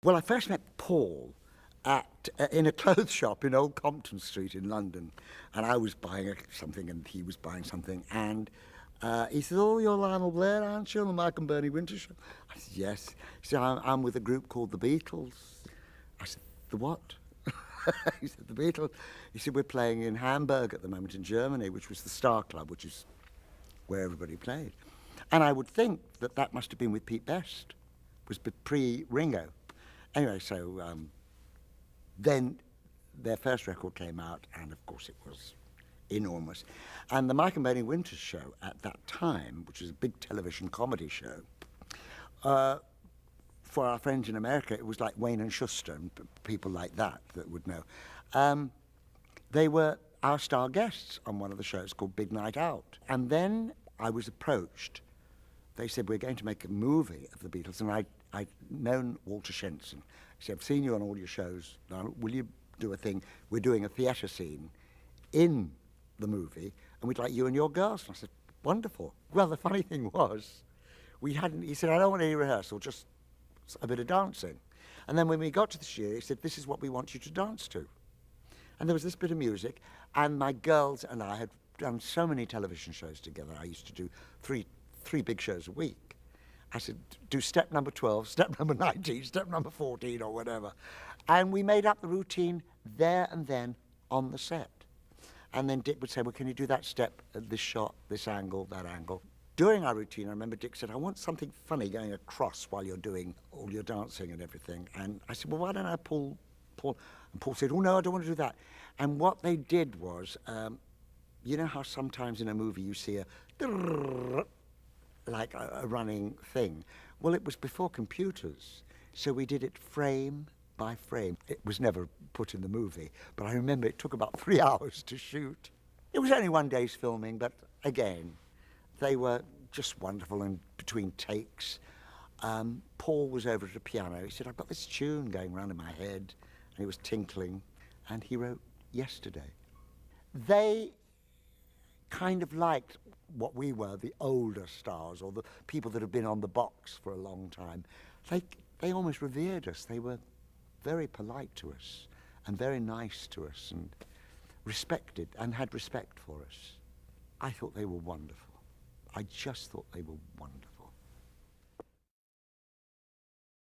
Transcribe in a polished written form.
Well, I first met Paul in a clothes shop in Old Compton Street in London, and I was buying something and he was buying something, and he said, "Oh, you're Lionel Blair, aren't you, on the Mike and Bernie Winter Show?" I said, "Yes." He said, I'm with a group called The Beatles." I said, "The what?" He said, "The Beatles." He said, "We're playing in Hamburg at the moment in Germany, which was the Star Club, which is where everybody played." And I would think that that must have been with Pete Best, was pre-Ringo. Anyway, so then their first record came out, and of course it was enormous. And the Mike and Bernie Winters show at that time, which was a big television comedy show, for our friends in America, it was like Wayne and Schuster and people like that would know. They were our star guests on one of the shows called Big Night Out. And then I was approached. They said, "We're going to make a movie of the Beatles." And I'd known Walter Shenson. He said, "I've seen you on all your shows. Now, will you do a thing? We're doing a theatre scene in the movie, and we'd like you and your girls." And I said, "Wonderful." Well, the funny thing was, he said, "I don't want any rehearsal, just a bit of dancing." And then when we got to the studio, he said, "This is what we want you to dance to." And there was this bit of music, and my girls and I had done so many television shows together. I used to do three big shows a week. I said, "Do step number 12, step number 19, step number 14, or whatever." And we made up the routine there and then on the set. And then Dick would say, "Well, can you do that step, this shot, this angle, that angle?" During our routine, I remember Dick said, "I want something funny going across while you're doing all your dancing and everything." And I said, "Well, why don't I pull?" And Paul said, "Oh, no, I don't want to do that." And what they did was, you know how sometimes in a movie you see like a running thing? Well, it was before computers, so we did it frame by frame. It was never put in the movie, but I remember it took about 3 hours to shoot. It was only one day's filming, but again, they were just wonderful. And between takes, Paul was over at a piano. He said, "I've got this tune going round in my head," and he was tinkling, and he wrote Yesterday. They kind of liked what we were, the older stars, or the people that had been on the box for a long time. They almost revered us. They were very polite to us and very nice to us and respected and had respect for us. I thought they were wonderful. I just thought they were wonderful.